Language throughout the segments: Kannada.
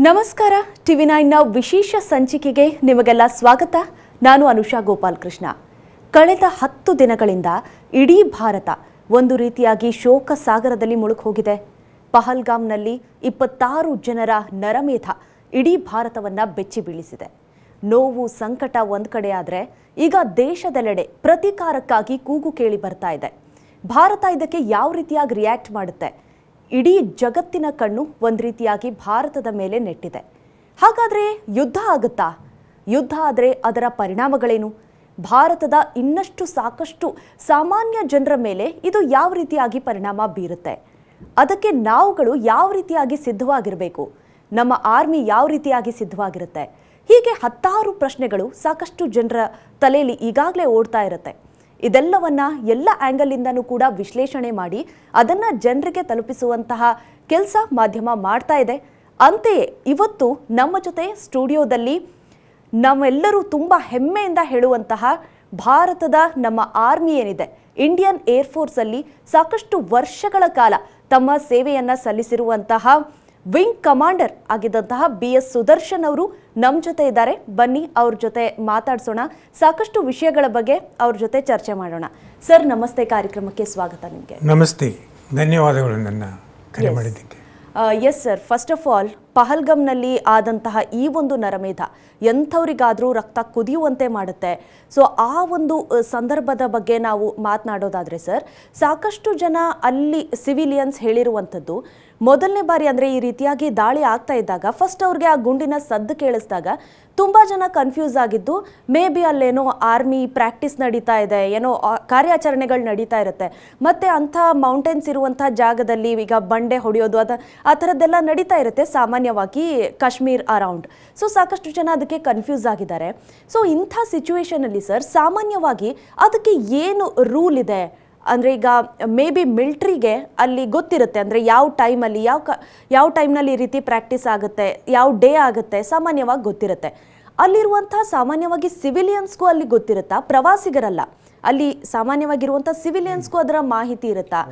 ನಮಸ್ಕಾರ ಟಿವಿ9ನ ವಿಶೇಷ ಸಂಚಿಕೆಗೆ ನಿಮಗೆಲ್ಲ ಸ್ವಾಗತ. ನಾನು ಅನುಷಾ ಗೋಪಾಲಕೃಷ್ಣ. ಕಳೆದ 10 ದಿನಗಳಿಂದ ಇಡೀ ಭಾರತ ಒಂದು ರೀತಿಯಾಗಿ ಶೋಕ ಸಾಗರದಲ್ಲಿ ಮುಳುಗಿ ಹೋಗಿದೆ. ಪಹಲ್ಗಾಮ್ನಲ್ಲಿ 26 ಜನರ ನರಮೇಧ ಇಡೀ ಭಾರತವನ್ನ ಬೆಚ್ಚಿ ಬೀಳಿಸಿದೆ. ನೋವು ಸಂಕಟ ಒಂದು ಕಡೆ ಆದರೆ ಈಗ ದೇಶದೆಲ್ಲೆಡೆ ಪ್ರತೀಕಾರಕ್ಕಾಗಿ ಕೂಗು ಕೇಳಿ ಬರ್ತಾ ಇದೆ. ಭಾರತ ಇದಕ್ಕೆ ಯಾವ ರೀತಿಯಾಗಿ ರಿಯಾಕ್ಟ್ ಮಾಡುತ್ತೆ? ಇಡೀ ಜಗತ್ತಿನ ಕಣ್ಣು ಒಂದು ರೀತಿಯಾಗಿ ಭಾರತದ ಮೇಲೆ ನೆಟ್ಟಿದೆ. ಹಾಗಾದರೆ ಯುದ್ಧ ಆಗುತ್ತಾ? ಯುದ್ಧ ಆದರೆ ಅದರ ಪರಿಣಾಮಗಳೇನು? ಭಾರತದ ಇನ್ನಷ್ಟು ಸಾಕಷ್ಟು ಸಾಮಾನ್ಯ ಜನರ ಮೇಲೆ ಇದು ಯಾವ ರೀತಿಯಾಗಿ ಪರಿಣಾಮ ಬೀರುತ್ತೆ? ಅದಕ್ಕೆ ನಾವುಗಳು ಯಾವ ರೀತಿಯಾಗಿ ಸಿದ್ಧವಾಗಿರಬೇಕು? ನಮ್ಮ ಆರ್ಮಿ ಯಾವ ರೀತಿಯಾಗಿ ಸಿದ್ಧವಾಗಿರುತ್ತೆ? ಹೀಗೆ 10 ಪ್ರಶ್ನೆಗಳು ಸಾಕಷ್ಟು ಜನರ ತಲೆಯಲ್ಲಿ ಈಗಾಗಲೇ ಓಡ್ತಾ ಇರುತ್ತೆ. ಇದೆಲ್ಲವನ್ನ ಎಲ್ಲ ಆ್ಯಂಗಲಿಂದನೂ ಕೂಡ ವಿಶ್ಲೇಷಣೆ ಮಾಡಿ ಅದನ್ನು ಜನರಿಗೆ ತಲುಪಿಸುವಂತಹ ಕೆಲಸ ಮಾಧ್ಯಮ ಮಾಡ್ತಾ ಇದೆ. ಅಂತೆಯೇ ಇವತ್ತು ನಮ್ಮ ಜೊತೆ ಸ್ಟುಡಿಯೋದಲ್ಲಿ ನಾವೆಲ್ಲರೂ ತುಂಬ ಹೆಮ್ಮೆಯಿಂದ ಹೇಳುವಂತಹ ಭಾರತದ ನಮ್ಮ ಆರ್ಮಿ ಏನಿದೆ, ಇಂಡಿಯನ್ ಏರ್ಫೋರ್ಸಲ್ಲಿ ಸಾಕಷ್ಟು ವರ್ಷಗಳ ಕಾಲ ತಮ್ಮ ಸೇವೆಯನ್ನು ಸಲ್ಲಿಸಿರುವಂತಹ ವಿಂಗ್ ಕಮಾಂಡರ್ ಆಗಿದ್ದಂತಹ BS ಸುದರ್ಶನ್ ಅವರು ನಮ್ಮ ಜೊತೆ ಇದ್ದಾರೆ. ಬನ್ನಿ ಅವ್ರ ಜೊತೆ ಮಾತಾಡ್ಸೋಣ, ಸಾಕಷ್ಟು ವಿಷಯಗಳ ಬಗ್ಗೆ ಅವ್ರ ಜೊತೆ ಚರ್ಚೆ ಮಾಡೋಣ. ಸರ್ ನಮಸ್ತೆ, ಕಾರ್ಯಕ್ರಮಕ್ಕೆ ಸ್ವಾಗತ. ನಿಮಗೆ ನಮಸ್ತೆ, ಧನ್ಯವಾದಗಳು ನನ್ನ ಕರೆ ಮಾಡಿದ್ದಕ್ಕೆ. Yes sir, first of all ಪಹಲ್ಗಮ್ನಲ್ಲಿ ಆದಂತಹ ಈ ಒಂದು ನರಮೇಧ ಎಂಥವ್ರಿಗಾದರೂ ರಕ್ತ ಕುದಿಯುವಂತೆ ಮಾಡುತ್ತೆ. ಸೊ ಆ ಒಂದು ಸಂದರ್ಭದ ಬಗ್ಗೆ ನಾವು ಮಾತನಾಡೋದಾದರೆ ಸರ್, ಸಾಕಷ್ಟು ಜನ ಅಲ್ಲಿ ಸಿವಿಲಿಯನ್ಸ್ ಹೇಳಿರುವಂಥದ್ದು, ಮೊದಲನೇ ಬಾರಿ ಅಂದರೆ ಈ ರೀತಿಯಾಗಿ ದಾಳಿ ಆಗ್ತಾ ಇದ್ದಾಗ ಫಸ್ಟ್ ಅವ್ರಿಗೆ ಆ ಗುಂಡಿನ ಸದ್ದು ಕೇಳಿಸಿದಾಗ ತುಂಬ ಜನ ಕನ್ಫ್ಯೂಸ್ ಆಗಿದ್ದು, ಮೇ ಬಿ ಅಲ್ಲೇನೋ ಆರ್ಮಿ ಪ್ರಾಕ್ಟೀಸ್ ನಡೀತಾ ಇದೆ, ಏನೋ ಕಾರ್ಯಾಚರಣೆಗಳು ನಡೀತಾ ಇರುತ್ತೆ, ಮತ್ತು ಅಂಥ ಮೌಂಟೇನ್ಸ್ ಇರುವಂಥ ಜಾಗದಲ್ಲಿ ಈಗ ಬಂಡೆ ಹೊಡೆಯೋದು ಆ ಥರದ್ದೆಲ್ಲ ನಡೀತಾ ಇರುತ್ತೆ ಸಾಮಾನ್ಯವಾಗಿ ಕಾಶ್ಮೀರ್ ಅರೌಂಡ್. ಸೊ ಸಾಕಷ್ಟು ಜನ ಅದಕ್ಕೆ ಕನ್ಫ್ಯೂಸ್ ಆಗಿದ್ದಾರೆ. ಸೊ ಇಂಥ ಸಿಚುವೇಶನಲ್ಲಿ ಸರ್ ಸಾಮಾನ್ಯವಾಗಿ ಅದಕ್ಕೆ ಏನು ರೂಲ್ ಇದೆ? ಅಂದರೆ ಈಗ ಮೇ ಬಿ ಮಿಲ್ಟ್ರಿಗೆ ಅಲ್ಲಿ ಗೊತ್ತಿರುತ್ತೆ, ಅಂದರೆ ಯಾವ ಟೈಮಲ್ಲಿ ಯಾವ ಟೈಮ್ನಲ್ಲಿ ಈ ರೀತಿ ಪ್ರಾಕ್ಟೀಸ್ ಆಗುತ್ತೆ, ಯಾವ ಡೇ ಆಗುತ್ತೆ ಸಾಮಾನ್ಯವಾಗಿ ಗೊತ್ತಿರುತ್ತೆ. ಅಲ್ಲಿರುವಂಥ ಸಾಮಾನ್ಯವಾಗಿ ಸಿವಿಲಿಯನ್ಸ್ಗೂ ಅಲ್ಲಿ ಗೊತ್ತಿರುತ್ತಾ? ಪ್ರವಾಸಿಗರಲ್ಲ, ಅಲ್ಲಿ ಸಾಮಾನ್ಯವಾಗಿರುವಂಥ ಸಿವಿಲಿಯನ್ಸ್ಗೂ ಅದರ ಮಾಹಿತಿ ಇರುತ್ತಾ?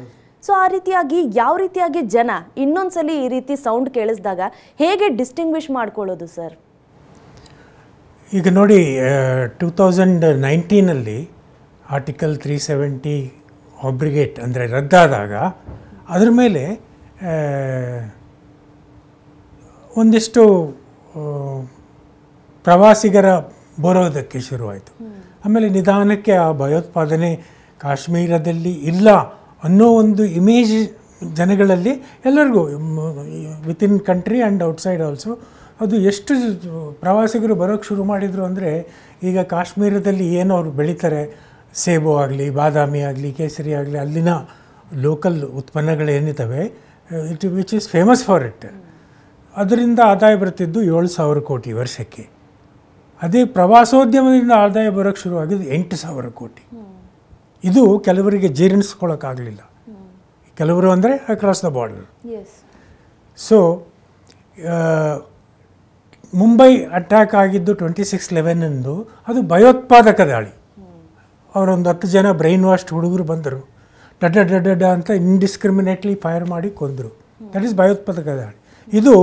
ಸೊ ಆ ರೀತಿಯಾಗಿ ಯಾವ ರೀತಿಯಾಗಿ ಜನ ಇನ್ನೊಂದ್ಸಲಿ ಈ ರೀತಿ ಸೌಂಡ್ ಕೇಳಿಸಿದಾಗ ಹೇಗೆ ಡಿಸ್ಟಿಂಗ್ವಿಷ್ ಮಾಡ್ಕೊಳ್ಳೋದು ಸರ್? ಈಗ ನೋಡಿ, 2019 ಆರ್ಟಿಕಲ್ 370 ಆಬ್ರಿಗೇಟ್ ಅಂದರೆ ರದ್ದಾದಾಗ ಅದರ ಮೇಲೆ ಒಂದಿಷ್ಟು ಪ್ರವಾಸಿಗರ ಬರೋದಕ್ಕೆ ಶುರುವಾಯಿತು. ಆಮೇಲೆ ನಿಧಾನಕ್ಕೆ ಆ ಭಯೋತ್ಪಾದನೆ ಕಾಶ್ಮೀರದಲ್ಲಿ ಇಲ್ಲ ಅನ್ನೋ ಒಂದು ಇಮೇಜ್ ಜನಗಳಲ್ಲಿ ಎಲ್ಲರಿಗೂ within country and outside also ಅದು ಎಷ್ಟು ಪ್ರವಾಸಿಗರು ಬರೋಕ್ಕೆ ಶುರು ಮಾಡಿದರು ಅಂದರೆ, ಈಗ ಕಾಶ್ಮೀರದಲ್ಲಿ ಏನು ಅವರು ಬೆಳೀತಾರೆ, ಸೇಬು ಆಗಲಿ, ಬಾದಾಮಿ ಆಗಲಿ, ಕೇಸರಿ ಆಗಲಿ, ಅಲ್ಲಿನ ಲೋಕಲ್ ಉತ್ಪನ್ನಗಳೇನಿದ್ದಾವೆ which is famous for it, ಅದರಿಂದ ಆದಾಯ ಬರ್ತಿದ್ದು 7,000 ಕೋಟಿ ವರ್ಷಕ್ಕೆ. ಅದೇ ಪ್ರವಾಸೋದ್ಯಮದಿಂದ ಆದಾಯ ಬರೋಕ್ಕೆ ಶುರುವಾಗಿದ್ದು 8,000 ಕೋಟಿ. ಇದು ಕೆಲವರಿಗೆ ಜೀರ್ಣಿಸ್ಕೊಳ್ಳೋಕ್ಕಾಗಲಿಲ್ಲ, ಕೆಲವರು ಅಂದರೆ across the border. So Mumbai attack ಆಗಿದ್ದು 26/11 ಅದು ಭಯೋತ್ಪಾದಕ ದಾಳಿ. ಅವರೊಂದು 10 ಜನ ಬ್ರೈನ್ ವಾಶ್ಡ್ ಹುಡುಗರು ಬಂದರು, ಡಡ್ಡ ಅಂತ ಇಂಡಿಸ್ಕ್ರಿಮಿನೇಟ್ಲಿ ಫೈರ್ ಮಾಡಿ ಕೊಂದರು. ದಟ್ ಈಸ್ ಭಯೋತ್ಪಾದಕ ದಾಳಿ. ಇದು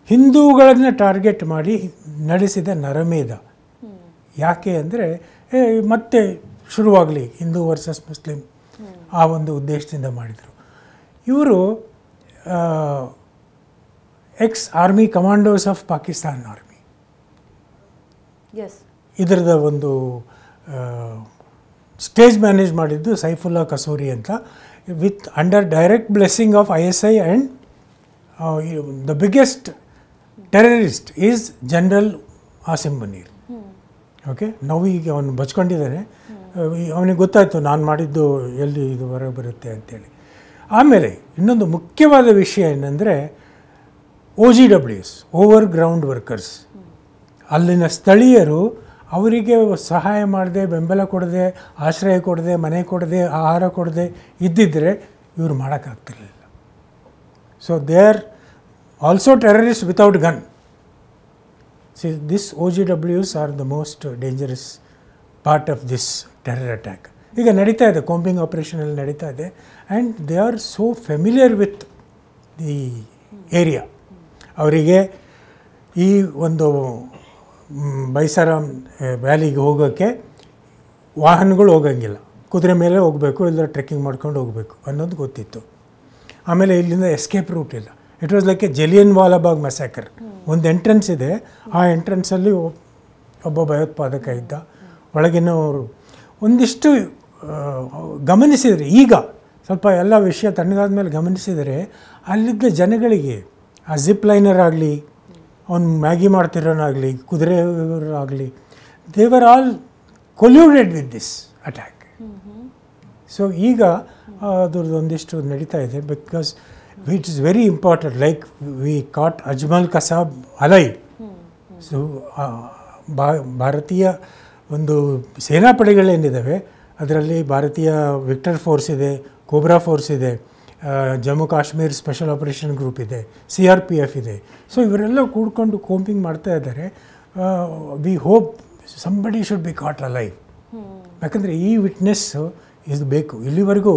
ಹಿಂದೂಗಳನ್ನು ಟಾರ್ಗೆಟ್ ಮಾಡಿ ನಡೆಸಿದ ನರಮೇಧ. ಯಾಕೆ ಅಂದರೆ ಮತ್ತೆ ಶುರುವಾಗಲಿ ಹಿಂದೂ ವರ್ಸಸ್ ಮುಸ್ಲಿಂ, ಆ ಒಂದು ಉದ್ದೇಶದಿಂದ ಮಾಡಿದರು. ಇವರು ex army commandos of Pakistan army, ಇದರದ ಒಂದು ಸ್ಟೇಜ್ ಮ್ಯಾನೇಜ್ ಮಾಡಿದ್ದು ಸೈಫುಲ್ಲಾ ಕಸೂರಿ ಅಂತ, with under direct blessing of ISI and the biggest terrorist is general Asim Munir. Okay, ನಾವು ಈಗ ಅವನು ಬಚ್ಕೊಂಡಿದ್ದಾನೆ, ಅವನಿಗೆ ಗೊತ್ತಾಯಿತು ನಾನು ಮಾಡಿದ್ದು ಎಲ್ಲಿ ಇದು ಹೊರಗೆ ಬರುತ್ತೆ ಅಂತೇಳಿ. ಆಮೇಲೆ ಇನ್ನೊಂದು ಮುಖ್ಯವಾದ ವಿಷಯ ಏನಂದರೆ OGWs, ಓವರ್ ಗ್ರೌಂಡ್ ವರ್ಕರ್ಸ್, ಅಲ್ಲಿನ ಸ್ಥಳೀಯರು ಅವರಿಗೆ ಸಹಾಯ ಮಾಡದೆ, ಬೆಂಬಲ ಕೊಡದೆ, ಆಶ್ರಯ ಕೊಡದೆ, ಮನೆ ಕೊಡದೆ, ಆಹಾರ ಕೊಡದೆ ಇದ್ದಿದ್ದರೆ ಇವರು ಮಾಡೋಕ್ಕಾಗ್ತಿರ್ಲಿಲ್ಲ. So they are also terrorist without gun. See this OGWs are the most dangerous part of this terror attack. ಈಗ ನಡೀತಾ ಇದೆ, ಕಾಂಬಿಂಗ್ ಆಪರೇಷನಲ್ಲಿ ನಡೀತಾ ಇದೆ, and they are so familiar with the area. ಅವರಿಗೆ ಈ ಒಂದು ಬೈಸಾರಾಮ್ ವ್ಯಾಲಿಗೆ ಹೋಗೋಕ್ಕೆ ವಾಹನಗಳು ಹೋಗಂಗಿಲ್ಲ, ಕುದುರೆ ಮೇಲೆ ಹೋಗಬೇಕು, ಇಲ್ಲ ಟ್ರೆಕ್ಕಿಂಗ್ ಮಾಡ್ಕೊಂಡು ಹೋಗಬೇಕು ಅನ್ನೋದು ಗೊತ್ತಿತ್ತು. ಆಮೇಲೆ ಇಲ್ಲಿಂದ ಎಸ್ಕೇಪ್ ರೂಟ್ ಇಲ್ಲ. It was like a Jallian Walabagh massacre. ಒಂದು ಎಂಟ್ರೆನ್ಸ್ ಇದೆ, ಆ ಎಂಟ್ರೆನ್ಸಲ್ಲಿ ಒಬ್ಬ ಭಯೋತ್ಪಾದಕ ಇದ್ದ. ಒಳಗಿನವರು ಒಂದಿಷ್ಟು ಗಮನಿಸಿದರೆ, ಈಗ ಸ್ವಲ್ಪ ಎಲ್ಲ ವಿಷಯ ತಣ್ಣಗಾದ ಮೇಲೆ ಗಮನಿಸಿದರೆ, ಅಲ್ಲಿದ್ದ ಜನಗಳಿಗೆ ಆ ಜಿಪ್ ಲೈನರ್ ಆಗಲಿ, ಅವ್ನು ಮ್ಯಾಗಿ ಮಾಡ್ತಿರೋನಾಗಲಿ, ಕುದುರೆಯವರಾಗಲಿ, they were all colluded with this attack. So ಈಗ ಅದ್ರದ್ದು ಒಂದಿಷ್ಟು ನಡೀತಾ ಇದೆ, because which is very important. Like we caught Ajmal Kasab alive. So ಭಾರತೀಯ ಒಂದು ಸೇನಾಪಡೆಗಳೇನಿದ್ದಾವೆ ಅದರಲ್ಲಿ ಭಾರತೀಯ ವಿಕ್ಟರ್ ಫೋರ್ಸ್ ಇದೆ, ಕೋಬ್ರಾ ಫೋರ್ಸ್ ಇದೆ, Jammu Kashmir special operation group ಇದೆ, CRPF ಇದೆ. ಸೊ ಇವರೆಲ್ಲ ಕೂಡ್ಕೊಂಡು ಕೋಂಪಿಂಗ್ ಮಾಡ್ತಾ ಇದ್ದಾರೆ. We hope somebody should be caught alive. ಯಾಕಂದರೆ ಈ ವಿಟ್ನೆಸ್ಸು ಇದು ಬೇಕು. ಇಲ್ಲಿವರೆಗೂ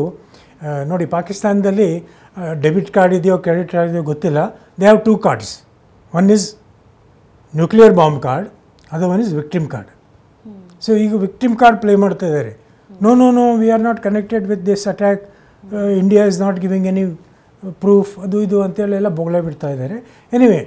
ನೋಡಿ, ಪಾಕಿಸ್ತಾನದಲ್ಲಿ ಡೆಬಿಟ್ ಕಾರ್ಡ್ ಇದೆಯೋ ಕ್ರೆಡಿಟ್ ಕಾರ್ಡ್ ಇದೆಯೋ ಗೊತ್ತಿಲ್ಲ. They have 2 cards. One is nuclear bomb card, other one is victim card. So ಈಗ ವಿಕ್ಟಿಮ್ ಕಾರ್ಡ್ ಪ್ಲೇ ಮಾಡ್ತಾ ಇದ್ದಾರೆ. No we are not connected with this attack, India is not giving any proof, ಅದು ಇದು ಅಂತೇಳಿ ಎಲ್ಲ ಬೊಗಳೆ ಬಿಡ್ತಾ ಇದ್ದಾರೆ. ಎನಿವೇ